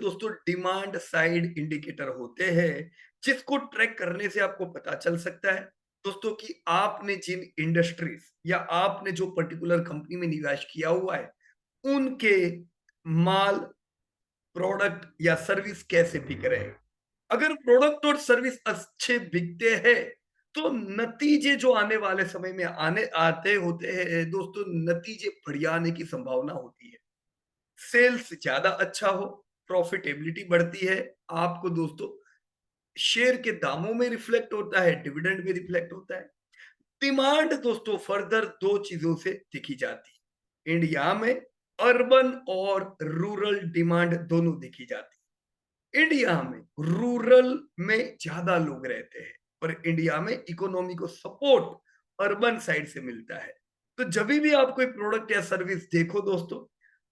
दोस्तों demand side indicator होते हैं जिसको ट्रैक करने से आपको पता चल सकता है दोस्तों कि आपने जिन इंडस्ट्रीज या आपने जो पर्टिकुलर कंपनी में निवेश किया हुआ है उनके माल प्रोडक्ट या सर्विस कैसे बिक रहे हैं। अगर प्रोडक्ट और सर्विस अच्छे बिकते हैं तो नतीजे जो आने वाले समय में आने आते होते हैं दोस्तों, नतीजे बढ़िया आने की संभावना होती है। सेल्स ज्यादा अच्छा हो, प्रॉफिटेबिलिटी बढ़ती है, आपको दोस्तों शेयर के दामों में रिफ्लेक्ट होता है, डिविडेंड में रिफ्लेक्ट होता है। डिमांड दोस्तों फर्दर दो चीजों से दिखी जाती है इंडिया में, अर्बन और रूरल डिमांड दोनों देखी जाती है। इंडिया में रूरल में ज्यादा लोग रहते हैं पर इंडिया में इकोनॉमी को सपोर्ट अर्बन साइड से मिलता है। तो जब भी आप कोई प्रोडक्ट या सर्विस देखो दोस्तों,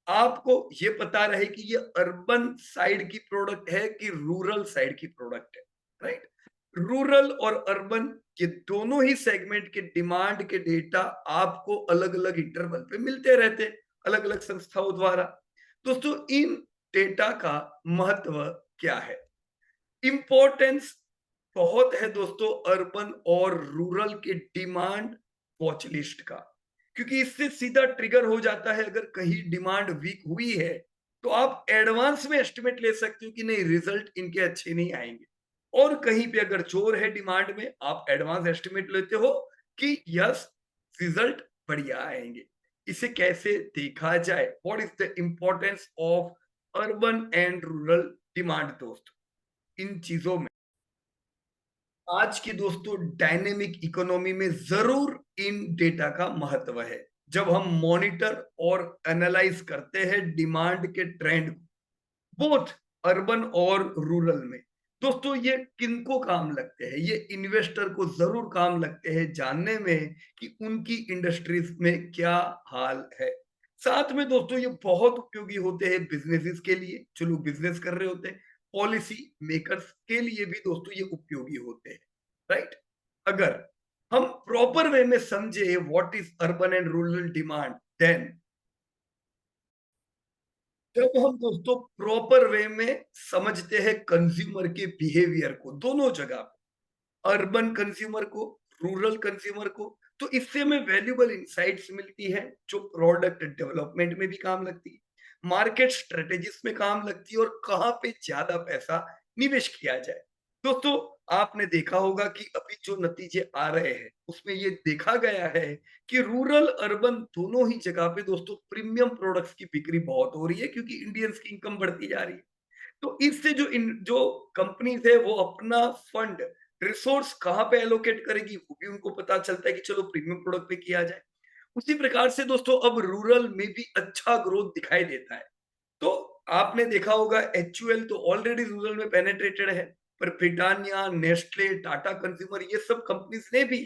आपको ये पता रहे कि ये अर्बन साइड की प्रोडक्ट है कि रूरल साइड की प्रोडक्ट है, राइट। रूरल और अर्बन ये दोनों ही सेगमेंट के डिमांड के डेटा आपको अलग अलग इंटरवल पे मिलते रहते हैं अलग अलग संस्थाओं द्वारा। दोस्तों इन डेटा का महत्व क्या है, इंपॉर्टेंस बहुत है दोस्तों अर्बन और रूरल के डिमांड वॉच लिस्ट का, क्योंकि इससे सीधा ट्रिगर हो जाता है अगर कहीं डिमांड वीक हुई है तो आप एडवांस में एस्टिमेट ले सकते हो कि नहीं रिजल्ट इनके अच्छे नहीं आएंगे, और कहीं पे अगर जोर है डिमांड में आप एडवांस एस्टिमेट लेते हो कि यस रिजल्ट बढ़िया आएंगे। इसे कैसे देखा जाए, what is the importance of urban and rural demand दोस्तों, इन चीजों में आज की दोस्तों डायनेमिक इकोनॉमी में जरूर इन डेटा का महत्व है। जब हम मॉनिटर और एनालाइज करते हैं डिमांड के ट्रेंड बोथ अर्बन और रूरल में, दोस्तों ये किनको काम लगते हैं, ये इन्वेस्टर को जरूर काम लगते हैं जानने में कि उनकी इंडस्ट्रीज में क्या हाल है। साथ में दोस्तों ये बहुत उपयोगी होते हैं बिजनेसेस के लिए, जो लोग बिजनेस कर रहे होते हैं, पॉलिसी मेकर्स के लिए भी दोस्तों ये उपयोगी होते हैं, राइट। अगर हम प्रॉपर वे में समझे what is urban and rural demand, then जब हम दोस्तों प्रॉपर वे में समझते हैं कंज्यूमर के बिहेवियर को दोनों जगह, अर्बन कंज्यूमर को, रूरल कंज्यूमर को, तो इससे हमें वैल्यूबल इंसाइट्स मिलती है जो प्रोडक्ट डेवलपमेंट में भी काम लगती है, मार्केट स्ट्रेटेजीज में काम लगती है और कहां पे ज्यादा पैसा निवेश किया जाए। दोस्तों आपने देखा होगा कि अभी जो नतीजे आ रहे हैं उसमें ये देखा गया है कि रूरल अर्बन दोनों ही जगह पे दोस्तों प्रीमियम प्रोडक्ट्स की बिक्री बहुत हो रही है क्योंकि इंडियंस की इनकम बढ़ती जा रही है। तो इससे जो कंपनीज है वो अपना फंड रिसोर्स कहाँ पे एलोकेट करेगी वो भी उनको पता चलता है कि चलो प्रीमियम प्रोडक्ट पे किया जाए। उसी प्रकार से दोस्तों अब रूरल में भी अच्छा ग्रोथ दिखाई देता है। तो आपने देखा होगा एचयूएल तो ऑलरेडी रूरल में पेनेट्रेटेड है, पर ब्रिटानिया, नेस्ले, टाटा कंज्यूमर ये सब कंपनीज ने भी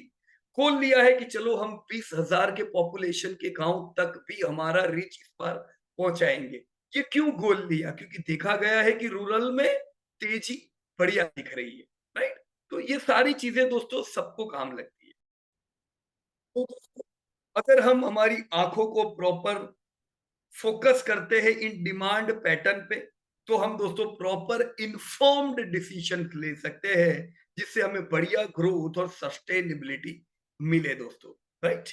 खोल लिया है कि चलो हम 20,000 के पॉपुलेशन के गांव तक भी हमारा रीच इस बार पहुंचाएंगे। ये क्यों गोल लिया, क्योंकि देखा गया है कि रूरल में तेजी बढ़िया दिख रही है, राइट। तो ये सारी चीजें दोस्तों सबको काम लगती है। तो दोस्तों अगर हम हमारी आंखों को प्रॉपर फोकस करते हैं इन डिमांड पैटर्न पे तो हम दोस्तों प्रॉपर इन्फॉर्म्ड डिसीजन ले सकते हैं जिससे हमें बढ़िया ग्रोथ और सस्टेनेबिलिटी मिले दोस्तों, राइट।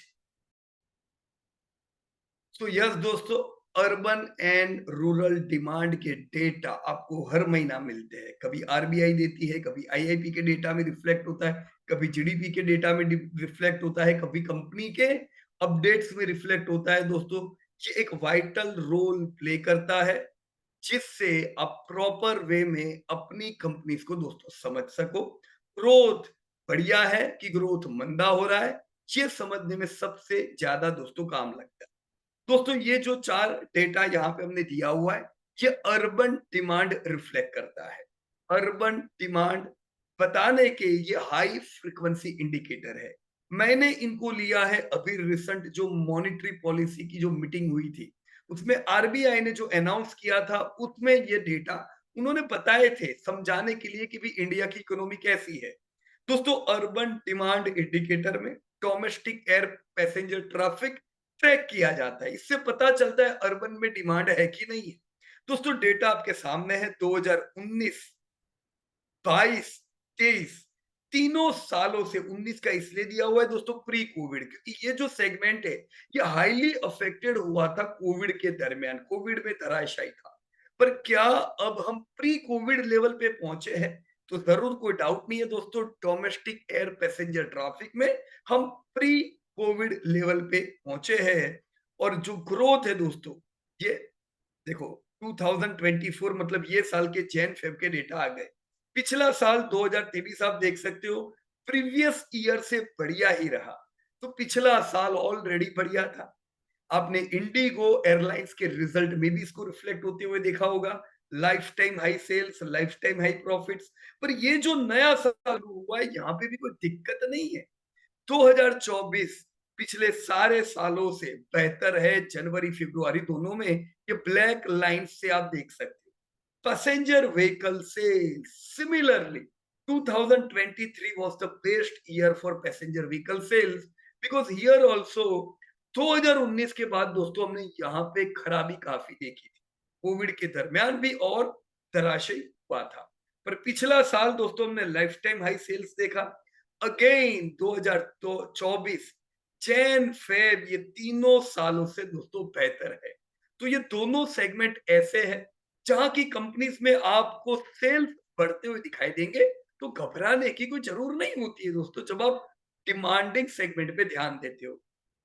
तो यस दोस्तों, अर्बन एंड रूरल डिमांड के डेटा आपको हर महीना मिलते हैं, कभी आरबीआई देती है, कभी आईआईपी के डेटा में रिफ्लेक्ट होता है, कभी जीडीपी के डेटा में रिफ्लेक्ट होता है, कभी कंपनी के अपडेट्स में रिफ्लेक्ट होता है दोस्तों। ये एक वाइटल रोल प्ले करता है जिससे आप प्रॉपर वे में अपनी कंपनीज को दोस्तों समझ सको, ग्रोथ बढ़िया है कि ग्रोथ मंदा हो रहा है, ये समझने में सबसे ज्यादा दोस्तों काम लगता है। दोस्तों ये जो चार डेटा यहाँ पे हमने दिया हुआ है ये अर्बन डिमांड रिफ्लेक्ट करता है। अर्बन डिमांड बताने के ये हाई फ्रीक्वेंसी इंडिकेटर है। मैंने इनको लिया है अभी रिसेंट जो मॉनेटरी पॉलिसी की जो मीटिंग हुई थी उसमें आरबीआई ने जो अनाउंस किया था उसमें ये डेटा उन्होंने बताए थे समझाने के लिए कि भी इंडिया की इकोनॉमी कैसी है। दोस्तों अर्बन डिमांड इंडिकेटर में domestic air passenger traffic track किया जाता है, इससे पता चलता है अर्बन में डिमांड है कि नहीं है। दोस्तों डेटा आपके सामने है 2019, 22, 23 तीनों सालों से 19 का इसलिए दिया हुआ है दोस्तों प्री कोविड, क्योंकि ये जो सेगमेंट है ये हाईली अफेक्टेड हुआ था कोविड के दरमियान, कोविड में धराशायी था। पर क्या अब हम प्री कोविड लेवल पे पहुंचे हैं? तो जरूर, कोई डाउट नहीं है दोस्तों, डोमेस्टिक एयर पैसेंजर ट्रैफिक में हम प्री कोविड लेवल पे पहुंचे हैं। और जो ग्रोथ है दोस्तों, ये देखो 2024 मतलब ये साल के जैन फेब के डेटा आ गए। पिछला साल 2023 आप देख सकते हो प्रीवियस ईयर से बढ़िया ही रहा। तो पिछला साल ऑलरेडी बढ़िया था। आपने इंडिगो एयरलाइंस के रिजल्ट में भी इसको रिफ्लेक्ट होते हुए देखा होगा, lifetime high sales, lifetime high profits. पर ये जो नया साल हुआ है यहाँ पे भी कोई दिक्कत नहीं है। 2024 पिछले सारे सालों से बेहतर है, जनवरी फरवरी दोनों में। ये ब्लैक लाइन से आप देख सकते हो। Passenger vehicle sales similarly 2023 was the best year for passenger vehicle sales because here also 2019 के बाद दोस्तों हमने यहाँ पे खराबी काफी देखी थी, कोविड के दरमियान भी और तराशई हुआ था। पर पिछला साल दोस्तों हमने लाइफ टाइम हाई सेल्स देखा। अगेन 2024 जैन फेब ये तीनों सालों से दोस्तों बेहतर है। तो ये दोनों सेगमेंट ऐसे हैं जहां की कंपनीज में आपको सेल्स बढ़ते हुए दिखाई देंगे, तो घबराने की कोई जरूर नहीं होती है दोस्तों जब आप डिमांडिंग सेगमेंट पे ध्यान देते हो।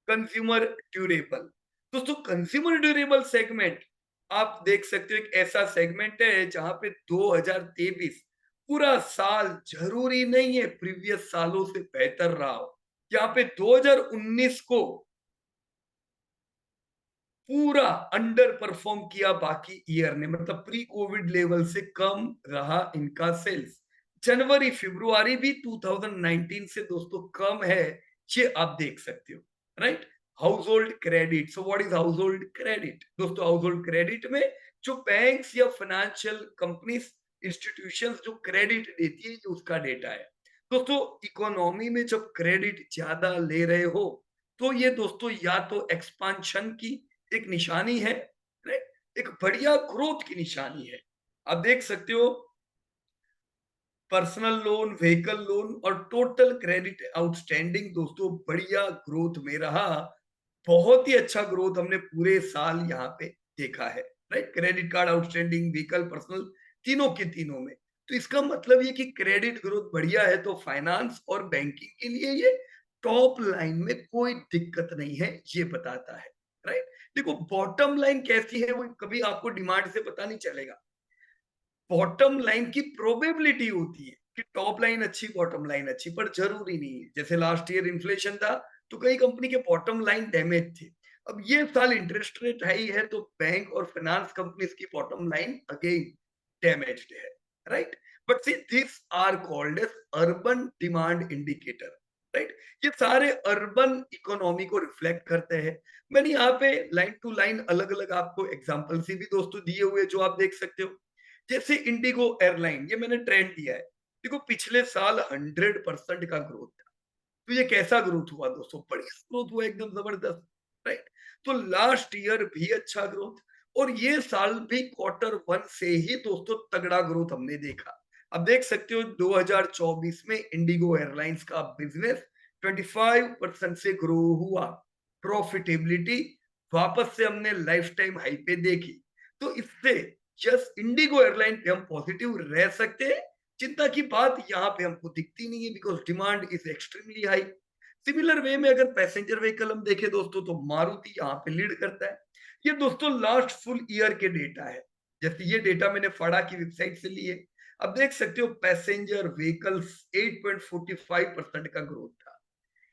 कंज्यूमर ड्यूरेबल, दोस्तों कंज्यूमर ड्यूरेबल सेगमेंट आप देख सकते हो एक ऐसा सेगमेंट है जहां पे 2023 पूरा साल जरूरी नहीं है प्रीवियस सालों से बेहतर रहा हो। यहाँ पे 2019 को पूरा अंडर परफॉर्म किया बाकी ईयर ने, मतलब प्री कोविड लेवल से कम रहा इनका सेल्स। जनवरी फरवरी भी 2019 से दोस्तों कम है, ये आप देख सकते हो, right. House hold credit, so what is house hold credit? दोस्तों हाउस होल्ड क्रेडिट में जो बैंक्स या फाइनेंशियल कंपनीज इंस्टीट्यूशंस जो क्रेडिट देती है, ये उसका डेटा है। दोस्तों इकोनॉमी में जब क्रेडिट ज्यादा ले रहे हो तो ये दोस्तों या तो एक्सपांशन की एक निशानी है, राइट, एक बढ़िया ग्रोथ की निशानी है। आप देख सकते हो पर्सनल लोन, व्हीकल लोन और टोटल क्रेडिट आउटस्टैंडिंग दोस्तों बढ़िया ग्रोथ में रहा। बहुत ही अच्छा ग्रोथ हमने पूरे साल यहाँ पे देखा है, right. Credit card outstanding, vehicle, personal, तीनों के तीनों में। तो इसका मतलब ये कि क्रेडिट ग्रोथ बढ़िया है, तो फाइनेंस और बैंकिंग के लिए ये टॉप लाइन में कोई दिक्कत नहीं है, ये बताता है, राइट। देखो बॉटम लाइन कैसी है वो कभी आपको डिमांड से पता नहीं चलेगा। बॉटम लाइन की प्रोबेबिलिटी होती है कि टॉप लाइन अच्छी, बॉटम लाइन अच्छी, पर जरूरी नहीं है। जैसे लास्ट ईयर इन्फ्लेशन था तो कई कंपनी के बॉटम लाइन डैमेज थे। अब ये साल इंटरेस्ट रेट हाई है तो बैंक और फाइनेंस कंपनीज की बॉटम लाइन अगेन डैमेज्ड है, right. But see this are called as urban demand indicator, right. ये सारे अर्बन इकोनॉमी को रिफ्लेक्ट करते हैं। मैंने यहाँ पे लाइन टू लाइन अलग अलग आपको एग्जाम्पल भी दोस्तों दिए हुए जो आप देख सकते हो। जैसे इंडिगो एयरलाइन, ये मैंने ट्रेंड दिया है। देखो पिछले साल 100% का ग्रोथ था। तो ये कैसा ग्रोथ हुआ दोस्तों? बढ़िया ग्रोथ हुआ, एकदम जबरदस्त, राइट। तो लास्ट ईयर भी अच्छा ग्रोथ और ये साल भी Q1 से ही दोस्तों तगड़ा ग्रोथ हमने देखा। अब देख सकते हो 2024 में इंडिगो एयरलाइंस का बिजनेस 25% से ग्रो हुआ। प्रॉफिटेबिलिटी वापस से हमने लाइफ टाइम हाई पे देखी। तो इससे यस इंडिगो एयरलाइन पे हम पॉजिटिव रह सकते हैं। चिंता की बात यहाँ पे हमको दिखती नहीं है because demand is extremely high. Similar way में अगर पैसेंजर व्हीकल हम देखें दोस्तों तो मारुति यहाँ पे लीड करता है। ये दोस्तों लास्ट फुल ईयर के डेटा है, जैसे ये डेटा मैंने फाड़ा की वेबसाइट से लिए। अब देख सकते हो पैसेंजर व्हीकल्स 8.45% का ग्रोथ था,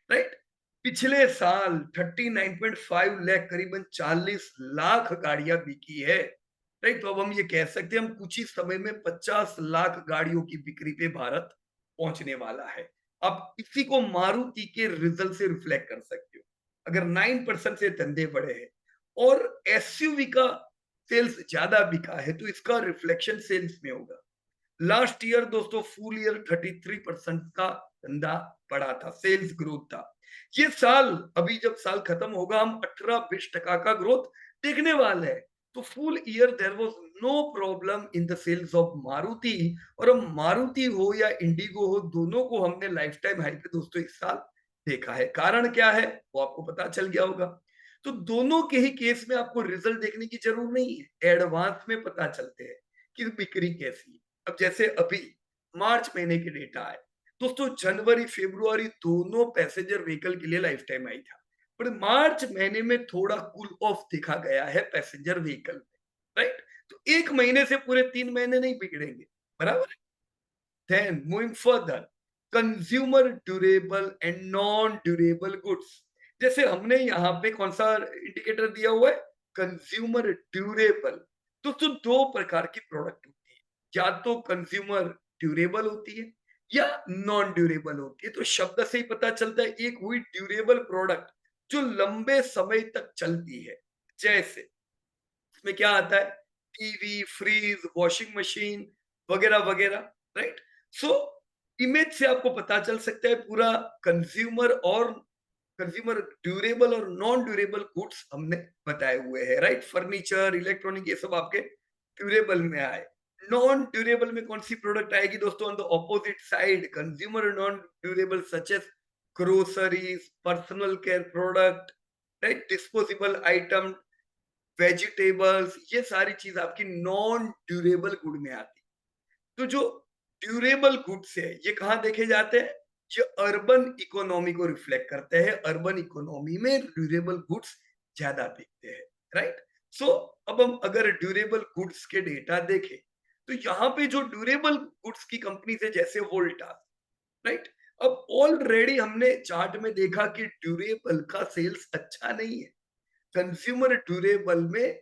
राइट। पिछले साल 39.5 लाख, करीबन 40 लाख गाड़ियां बिकी है, राइट। तो अब हम ये कह सकते हैं हम कुछ ही समय में 50 लाख गाड़ियों की बिक्री पे भारत पहुंचने वाला है। आप इसी को मारुति के रिजल्ट से रिफ्लेक्ट कर सकते हो। अगर 9% से धंधे बढ़े हैं और एसयूवी का सेल्स ज्यादा बिका है तो इसका रिफ्लेक्शन सेल्स में होगा। लास्ट ईयर दोस्तों फुल ईयर 33% का धंधा बढ़ा था, सेल्स ग्रोथ था। ये साल अभी जब साल खत्म होगा हम 18-20% का ग्रोथ देखने वाले हैं। तो full year there was no problem in the sales of Maruti. और अब मारुति हो या इंडिगो हो, दोनों को हमने लाइफ टाइम हाई पे दोस्तों इस साल देखा है। कारण क्या है वो आपको पता चल गया होगा। तो दोनों के ही केस में आपको रिजल्ट देखने की जरूरत नहीं है, एडवांस में पता चलते हैं कि बिक्री कैसी है। अब जैसे अभी मार्च महीने के डेटा आए दोस्तों, जनवरी फरवरी दोनों पैसेंजर व्हीकल के लिए लाइफ टाइम हाई था, पर मार्च महीने में थोड़ा कूल ऑफ देखा गया है पैसेंजर व्हीकल में, राइट। तो एक महीने से पूरे 3 महीने नहीं बिगड़ेंगे, बराबर। Then moving further, consumer durable and non durable goods. जैसे हमने यहाँ पे कौन सा इंडिकेटर दिया हुआ है, कंज्यूमर ड्यूरेबल। दोस्तों दो प्रकार की प्रोडक्ट होती है, या तो कंज्यूमर ड्यूरेबल होती है या नॉन ड्यूरेबल होती है। तो शब्द से ही पता चलता है, एक हुई ड्यूरेबल प्रोडक्ट जो लंबे समय तक चलती है, जैसे इसमें क्या आता है, टीवी, फ्रीज, वॉशिंग मशीन वगैरह वगैरह, राइट। सो इमेज से आपको पता चल सकता है पूरा कंज्यूमर ड्यूरेबल और नॉन ड्यूरेबल गुड्स हमने बताए हुए हैं, राइट। फर्नीचर, इलेक्ट्रॉनिक, ये सब आपके ड्यूरेबल में आए। नॉन ड्यूरेबल में कौन सी प्रोडक्ट आएगी दोस्तों, on the opposite side, consumer non durable such as groceries, personal care product, right, disposable item, vegetables, ये सारी चीज आपकी नॉन ड्यूरेबल गुड में आती। तो जो ड्यूरेबल गुड्स है ये कहाँ देखे जाते हैं, जो अर्बन इकोनॉमी को रिफ्लेक्ट करते हैं। अर्बन इकोनॉमी में ड्यूरेबल गुड्स ज्यादा बिकते हैं, राइट। सो अब हम अगर ड्यूरेबल गुड्स के डेटा देखें तो यहाँ पे जो ड्यूरेबल गुड्स की कंपनी है जैसे वोल्टास, राइट। अब ऑलरेडी हमने चार्ट में देखा कि ड्यूरेबल का सेल्स अच्छा नहीं है। कंज्यूमर ड्यूरेबल में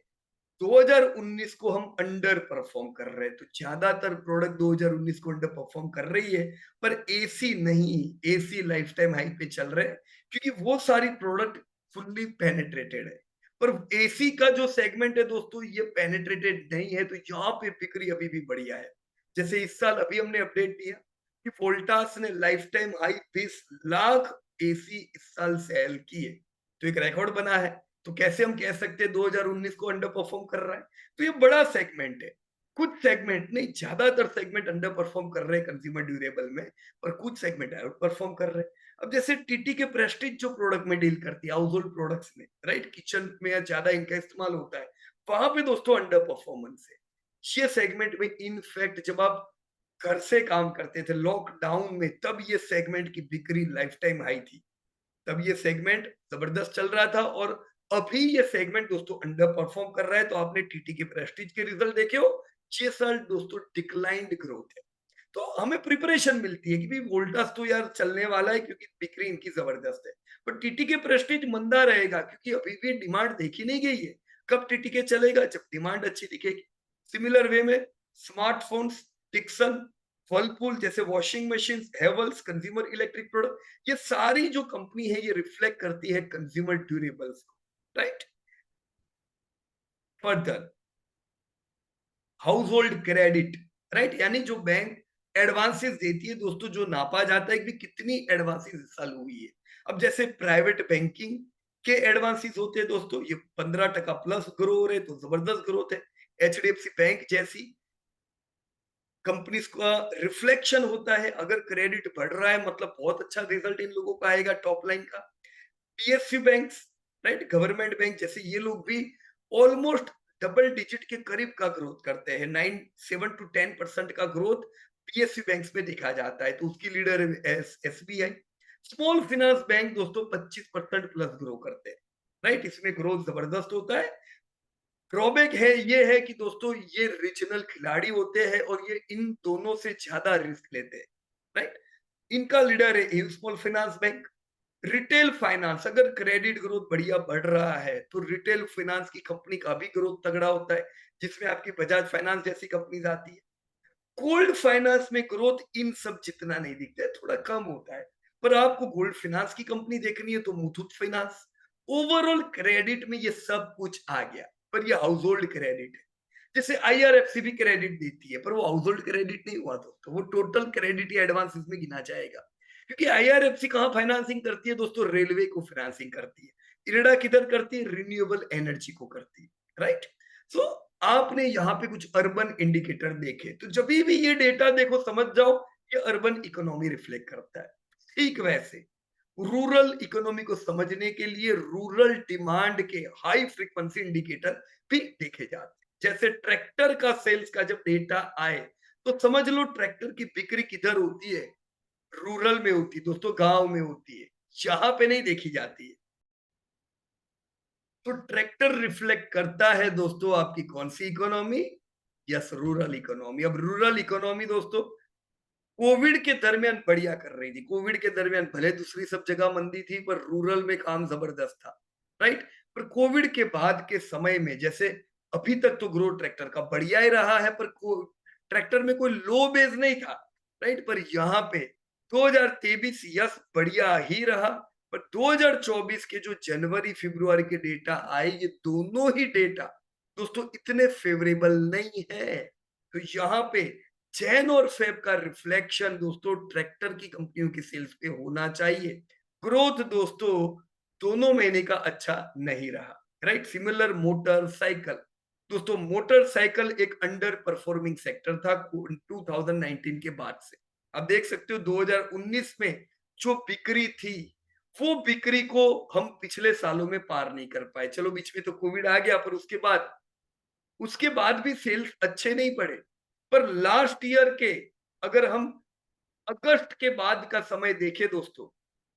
2019 को हम अंडर परफॉर्म कर रहे हैं, तो ज्यादातर प्रोडक्ट 2019 को अंडर परफॉर्म कर रही है, पर एसी नहीं। एसी लाइफ टाइम हाई पे चल रहे हैं क्योंकि वो सारी प्रोडक्ट फुल्ली पेनिट्रेटेड है। पर एसी का जो सेगमेंट है दोस्तों ये पेनिट्रेटेड नहीं है, तो यहाँ पे बिक्री अभी भी बढ़िया है। जैसे इस साल अभी हमने अपडेट दिया कि वोल्टास ने life time high 20 lakh AC इस साल सेल की है, तो एक रिकॉर्ड बना है। तो कैसे हम कह सकते हैं 2019 को अंडर परफॉर्म कर रहा है, तो ये बड़ा सेगमेंट है। कुछ सेगमेंट नहीं, ज्यादातर सेगमेंट अंडर परफॉर्म कर रहे हैं कंज्यूमर ड्यूरेबल में, और कुछ सेगमेंट आउट परफॉर्म कर रहे हैं। अब जैसे टीटी के प्रेस्टीज जो प्रोडक्ट में डील करती है, हाउस होल्ड प्रोडक्ट्स में, राइट, किचन में ज्यादा इनका इस्तेमाल होता है, वहां पे दोस्तों अंडर परफॉर्मेंस है। ये सेगमेंट में इनफैक्ट जब आप घर से काम करते थे लॉकडाउन में, तब ये सेगमेंट की बिक्री लाइफ टाइम हाई थी, तब ये सेगमेंट जबरदस्त चल रहा था। और अभी ये सेगमेंट दोस्तों अंडर परफॉर्म कर रहा है। तो आपने टीटी के प्रेस्टीज के रिजल्ट देखे हो, 6 साल दोस्तों डिक्लाइंड ग्रोथ है। तो हमें प्रिपरेशन मिलती है कि भाई वोल्टास तो यार चलने वाला है क्योंकि बिक्री इनकी जबरदस्त है, पर टीटी के प्रेस्टीज मंदा रहेगा क्योंकि अभी भी डिमांड देखी नहीं गई है। कब टीटी के चलेगा, जब डिमांड अच्छी दिखेगी। सिमिलर वे में स्मार्टफोन्स, डिक्सन, वर्लपूल जैसे washing machine, Havells, consumer electric product, ये सारी जो कंपनी है ये रिफ्लेक्ट करती है कंज्यूमर ड्यूरेबल्स को, right. Further, house hold credit, right, यानी जो बैंक एडवांसेस देती है दोस्तों, जो नापा जाता है कि कितनी एडवांसेस इस साल हुई है। अब जैसे प्राइवेट बैंकिंग के एडवांसेस होते हैं दोस्तों, ये 15% प्लस ग्रो हो रहे, तो जबरदस्त ग्रोथ है। एचडीएफसी बैंक जैसी कंपनीज का रिफ्लेक्शन होता है, अगर क्रेडिट बढ़ रहा है मतलब बहुत अच्छा रिजल्ट इन लोगों का आएगा टॉप लाइन का। PSU banks, right, government bank जैसे, ये लोग भी ऑलमोस्ट डबल डिजिट के करीब का ग्रोथ करते हैं। 7 to 10% का ग्रोथ पीएसयू बैंक्स में देखा जाता है, तो उसकी लीडर है एसबीआई। स्मॉल फाइनेंस बैंक दोस्तों 25% प्लस ग्रो करते हैं, राइट, इसमें ग्रोथ जबरदस्त होता है। ड्रॉबैक है ये है कि दोस्तों ये रीजनल खिलाड़ी होते हैं और ये इन दोनों से ज्यादा रिस्क लेते हैं, राइट। इनका लीडर है small finance bank. Retail finance, अगर क्रेडिट ग्रोथ बढ़िया बढ़ रहा है तो रिटेल फाइनेंस की कंपनी का भी ग्रोथ तगड़ा होता है, जिसमें आपकी बजाज फाइनेंस जैसी कंपनीज आती है। गोल्ड फाइनेंस में ग्रोथ इन सब जितना नहीं दिखता है, थोड़ा कम होता है। पर आपको गोल्ड फाइनेंस की कंपनी देखनी है तो मुथूट फाइनेंस। ओवरऑल क्रेडिट में ये सब कुछ आ गया, पर ये हाउस होल्ड क्रेडिट है। जैसे आईआरएफसी भी क्रेडिट देती है, पर वो हाउस होल्ड क्रेडिट नहीं हुआ दोस्तों, वो टोटल क्रेडिट या एडवांस इसमें गिना जाएगा। क्योंकि आईआरएफसी कहाँ फाइनेंसिंग करती है दोस्तों, रेलवे को फाइनेंसिंग करती है। इरेडा किधर करती है, रिन्यूएबल एनर्जी को करती है, राइट। सो आपने यहाँ पे कुछ अर्बन इंडिकेटर देखे, तो जब भी ये डेटा देखो समझ जाओ ये अर्बन इकोनॉमी रिफ्लेक्ट करता है। ठीक वैसे रूरल इकोनॉमी को समझने के लिए रूरल डिमांड के हाई फ्रीक्वेंसी इंडिकेटर भी देखे जाते हैं। जैसे ट्रैक्टर का सेल्स का जब डेटा आए तो समझ लो ट्रैक्टर की बिक्री किधर होती है, रूरल में होती है दोस्तों, गांव में होती है, यहाँ पे नहीं देखी जाती है। तो ट्रैक्टर रिफ्लेक्ट करता है दोस्तों आपकी कौन सी इकोनॉमी? Yes, rural economy. अब रूरल इकोनॉमी दोस्तों कोविड के दरमियान बढ़िया कर रही थी। कोविड के दरमियान भले दूसरी सब जगह मंदी थी पर रूरल में काम जबरदस्त था, राइट? पर कोविड के बाद के समय में जैसे अभी तक तो ग्रोथ ट्रैक्टर का बढ़िया ही रहा है, पर ट्रैक्टर में कोई लो बेस नहीं था, राइट? पर यहाँ पे 2023 यस बढ़िया ही रहा, पर 2024 के जो जनवरी फरवरी के डेटा आए ये दोनों ही डेटा दोस्तों इतने फेवरेबल नहीं है। तो यहाँ पे जैन और फेब का रिफ्लेक्शन दोस्तों ट्रैक्टर की कंपनियों की सेल्स पे होना चाहिए। ग्रोथ दोस्तों दोनों महीने का अच्छा नहीं रहा, राइट? सिमिलर मोटरसाइकिल दोस्तों, मोटरसाइकिल एक अंडर परफॉर्मिंग सेक्टर था 2019 के बाद से। आप देख सकते हो 2019 में जो बिक्री थी वो बिक्री को हम पिछले सालों में पार नहीं कर पाए। चलो बीच में तो कोविड आ गया, पर उसके बाद भी सेल्स अच्छे नहीं पड़े। पर लास्ट ईयर के अगर हम अगस्त के बाद का समय देखें दोस्तों,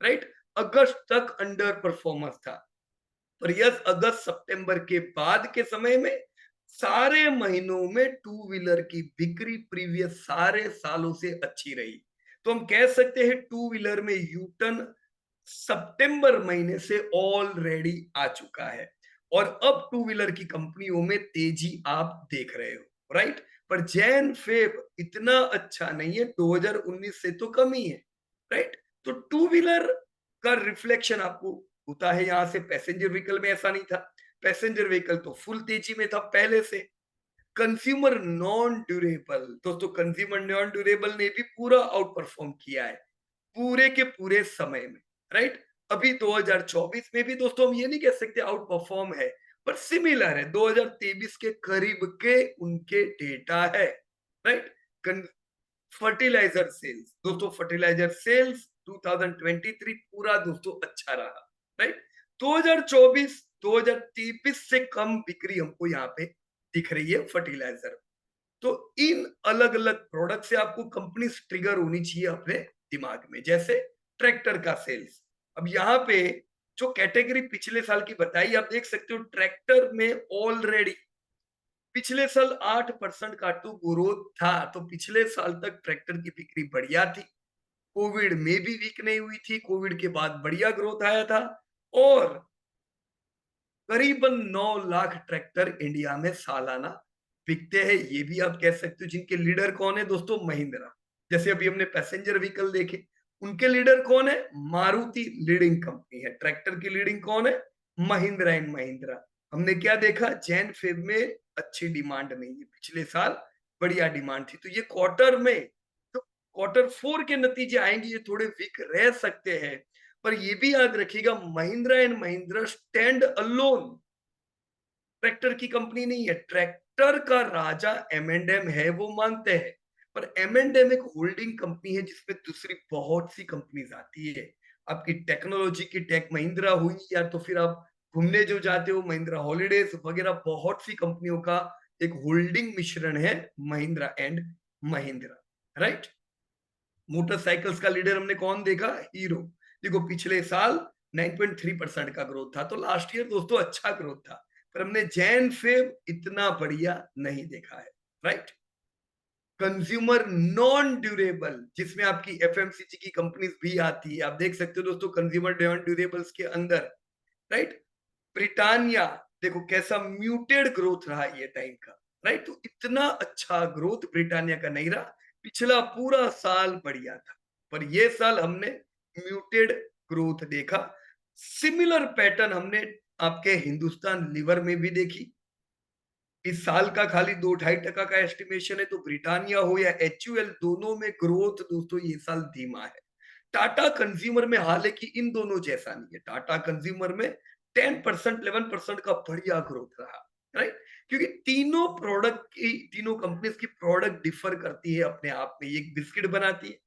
राइट? अगस्त तक अंडर परफॉर्मेंस था। पर यस अगस्त सितंबर के बाद के समय में सारे महीनों में टू व्हीलर की बिक्री प्रीवियस सारे सालों से अच्छी रही। तो हम कह सकते हैं टू व्हीलर में यूटर्न सितंबर महीने से ऑलरेडी आ चुका है और अब टू व्हीलर की कंपनियों में तेजी आप देख रहे हो, राइट? पर जैन फेब इतना अच्छा नहीं है, 2019 से तो कम ही है, राइट? तो टू व्हीलर का रिफ्लेक्शन आपको होता है यहां से। पैसेंजर व्हीकल में ऐसा नहीं था, पैसेंजर व्हीकल तो फुल तेजी में था पहले से। कंज्यूमर नॉन ड्यूरेबल दोस्तों, कंज्यूमर नॉन ड्यूरेबल ने भी पूरा आउट परफॉर्म किया है पूरे के पूरे समय में, राइट? अभी 2024 में भी दोस्तों हम ये नहीं कह सकते आउट परफॉर्म है, पर सिमिलर है, 2023 के करीब के उनके डेटा है, राइट? फर्टिलाइजर सेल्स दोस्तों, फर्टिलाइजर सेल्स 2023 पूरा दोस्तों अच्छा रहा, राइट? 2024 2023 से कम बिक्री हमको यहाँ पे दिख रही है फर्टिलाइजर। तो इन अलग अलग प्रोडक्ट से आपको कंपनी ट्रिगर होनी चाहिए अपने दिमाग में। जैसे ट्रैक्टर का सेल्स, अब यहाँ पे जो कैटेगरी पिछले साल की बताई आप देख सकते हो, ट्रैक्टर में ऑलरेडी पिछले साल 8% का तो ग्रोथ था, तो पिछले साल तक ट्रैक्टर की बिक्री बढ़िया थी। कोविड में भी वीक नहीं हुई थी, कोविड के बाद बढ़िया ग्रोथ आया था और करीबन 9 लाख ट्रैक्टर इंडिया में सालाना बिकते हैं। ये भी आप कह सकते हो जिनके लीडर कौन है दोस्तों, महिंद्रा। जैसे अभी हमने पैसेंजर व्हीकल देखे, उनके लीडर कौन है, मारुति लीडिंग कंपनी है। ट्रैक्टर की लीडिंग कौन है, महिंद्रा एंड महिंद्रा। हमने क्या देखा, जैन फेब में अच्छी डिमांड नहीं है, पिछले साल बढ़िया डिमांड थी। तो ये क्वार्टर में तो क्वार्टर फोर के नतीजे आएंगे, ये थोड़े वीक रह सकते हैं। पर ये भी याद रखिएगा Mahindra and Mahindra stand alone tractor की कंपनी नहीं है। ट्रैक्टर का राजा M&M है, वो मानते हैं, पर M&M एक होल्डिंग कंपनी है जिसमें दूसरी बहुत सी कंपनीज आती है। आपकी टेक्नोलॉजी की टेक महिंद्रा हुई, या तो फिर आप घूमने जो जाते हो महिंद्रा हॉलीडेज वगैरह, बहुत सी कंपनियों का एक होल्डिंग मिश्रण है Mahindra and Mahindra, right? Motorcycles का लीडर हमने कौन देखा, हीरो। देखो पिछले साल 9.3% का ग्रोथ था, तो लास्ट ईयर दोस्तों अच्छा ग्रोथ था, पर हमने जैन फेब इतना बढ़िया नहीं देखा है, राइट? कंज्यूमर नॉन ड्यूरेबल, जिसमें आपकी एफएमसीजी की कंपनीज भी आती है, आप देख सकते हो दोस्तों कंज्यूमर नॉन ड्यूरेबल्स के अंदर, राइट? ब्रिटानिया देखो कैसा म्यूटेड ग्रोथ रहा ये टाइम का, राइट? तो इतना अच्छा ग्रोथ ब्रिटानिया का नहीं रहा, पिछला पूरा साल बढ़िया था, पर ये साल हमने म्यूटेड ग्रोथ देखा। सिमिलर पैटर्न हमने आपके हिंदुस्तान लीवर में भी देखी। इस साल का खाली 2-2.5% का एस्टिमेशन है, तो ब्रिटानिया हो या HUL दोनों में ग्रोथ दोस्तों ये साल धीमा है। टाटा कंज्यूमर में हालांकि इन दोनों जैसा नहीं है, टाटा कंज्यूमर में 10% 11% का बढ़िया ग्रोथ रहा, राइट? क्योंकि तीनों कंपनीज की प्रोडक्ट डिफर करती है अपने आप में। एक बिस्किट बनाती है,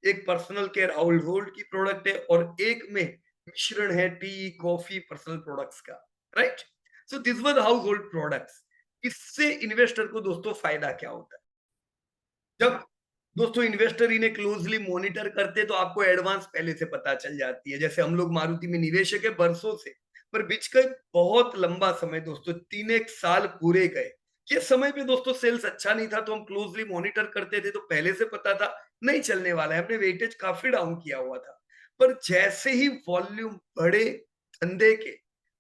एक पर्सनल केयर हाउस होल्ड की प्रोडक्ट है और एक में मिश्रण है टी, कॉफी, पर्सनल प्रोडक्ट्स का, right? So this was house hold products. इससे इन्वेस्टर को दोस्तों फायदा क्या होता है? जब दोस्तों इन्वेस्टर इन्हें क्लोजली मॉनिटर करते हैं तो आपको एडवांस पहले से पता चल जाती है। जैसे हम लोग मारुति में निवेशक है बरसों से, पर बीच का एक बहुत लंबा समय दोस्तों 3 एक साल पूरे गए। ये समय पे दोस्तों सेल्स अच्छा नहीं था तो हम क्लोजली मॉनिटर करते थे तो पहले से पता था नहीं चलने वाला है। हमने वेटेज काफी डाउन किया हुआ था। पर जैसे ही वॉल्यूम बढ़े धंधे के,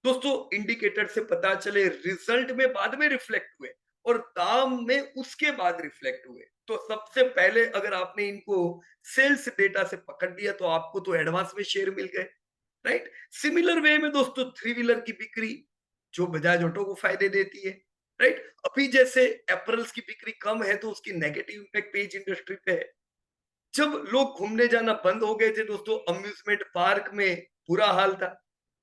दोस्तों इंडिकेटर से पता चले, रिजल्ट में बाद में रिफ्लेक्ट हुए और दाम में उसके बाद रिफ्लेक्ट हुए। तो सबसे पहले अगर आपने इनको सेल्स डेटा से पकड़ लिया तो आपको तो एडवांस में शेयर मिल गए, राइट? सिमिलर वे में दोस्तों थ्री व्हीलर की बिक्री जो बजाज ऑटो को फायदे देती है, राइट? अभी जैसे अप्रैल्स की बिक्री कम है तो उसकी नेगेटिव इंपैक्ट पेज इंडस्ट्री पे है। जब लोग घूमने जाना बंद हो गए थे दोस्तों, अम्यूजमेंट पार्क में बुरा हाल था।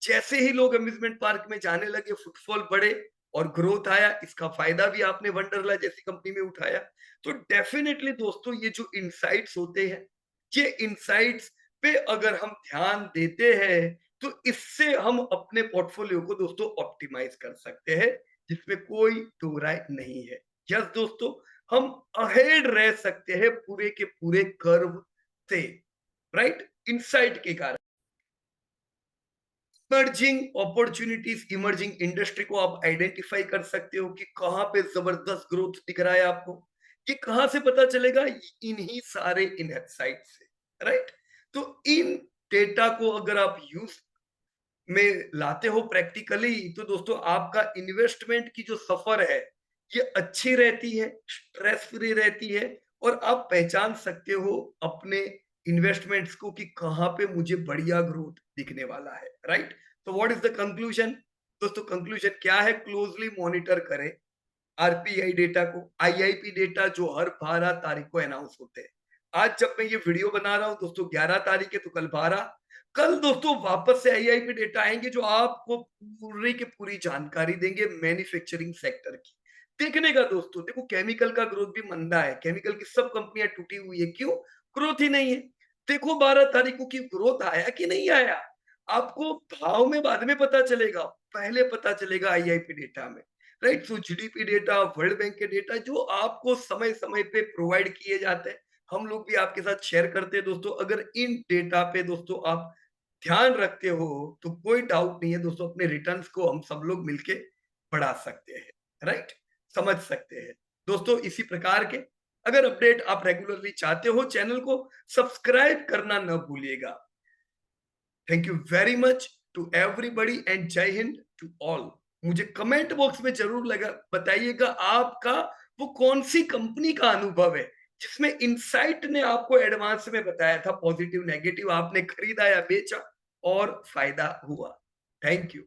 जैसे ही लोग अम्यूजमेंट पार्क में जाने लगे, फुटफॉल बढ़े और ग्रोथ आया। इसका फायदा भी आपने वंडरला जैसी कंपनी में उठाया। तो डेफिनेटली दोस्तों ये जो इनसाइट्स होते हैं, ये इनसाइट्स पे अगर हम ध्यान देते हैं तो इससे हम अपने पोर्टफोलियो को दोस्तों ऑप्टिमाइज कर सकते हैं, जिसमें कोई दो राय नहीं है। यस दोस्तों, हम अहेड रह सकते हैं पूरे के पूरे कर्व से, राइट? इनसाइट के कारण इमर्जिंग अपॉर्चुनिटीज, इमर्जिंग इंडस्ट्री को आप आइडेंटिफाई कर सकते हो कि कहां पे जबरदस्त ग्रोथ दिख रहा है आपको। ये कहां से पता चलेगा? इन्हीं सारे इनसाइट से, राइट? तो इन डेटा को अगर आप यूज में लाते हो प्रैक्टिकली तो दोस्तों आपका इन्वेस्टमेंट की जो सफर है ये अच्छी रहती है, स्ट्रेस फ्री रहती है और आप पहचान सकते हो अपने इन्वेस्टमेंट्स को कि कहाँ पे मुझे बढ़िया ग्रोथ दिखने वाला है, राइट? तो व्हाट इज द कंक्लूजन? दोस्तों कंक्लूजन क्या है? क्लोजली मॉनिटर करें आरपीआई डेटा को, आईआईपी डेटा जो हर 12 तारीख को अनाउंस होते हैं। आज जब मैं ये वीडियो बना रहा हूं दोस्तों 11 तारीख है तो कल 12, कल दोस्तों वापस से आईआईपी डेटा आएंगे जो आपको पूरी की पूरी जानकारी देंगे मैन्युफैक्चरिंग सेक्टर की। देखने का दोस्तों, देखो केमिकल का ग्रोथ भी मंदा है, केमिकल की सब कंपनियां टूटी हुई है, क्यों? ग्रोथ ही नहीं है। देखो 12 तारीख को की ग्रोथ आया कि नहीं आया, आपको भाव में बाद में पता चलेगा, पहले पता चलेगा आईआईपी डेटा में, राइट? सो जीडीपी डेटा, वर्ल्ड बैंक के डेटा जो आपको समय समय पे प्रोवाइड किए जाते हैं, हम लोग भी आपके साथ शेयर करते हैं दोस्तों। अगर इन डेटा पे दोस्तों आप ध्यान रखते हो तो कोई डाउट नहीं है दोस्तों, अपने रिटर्न्स को हम सब लोग मिलके बढ़ा सकते हैं, राइट? समझ सकते हैं दोस्तों। इसी प्रकार के अगर अपडेट आप रेगुलरली चाहते हो, चैनल को सब्सक्राइब करना न भूलिएगा। Thank you very much to everybody and जय हिंद टू ऑल। मुझे कमेंट बॉक्स में जरूर लगा बताइएगा आपका वो कौन सी कंपनी का अनुभव है जिसमें इनसाइट ने आपको एडवांस में बताया था, पॉजिटिव नेगेटिव, आपने खरीदा या बेचा और फायदा हुआ। Thank you.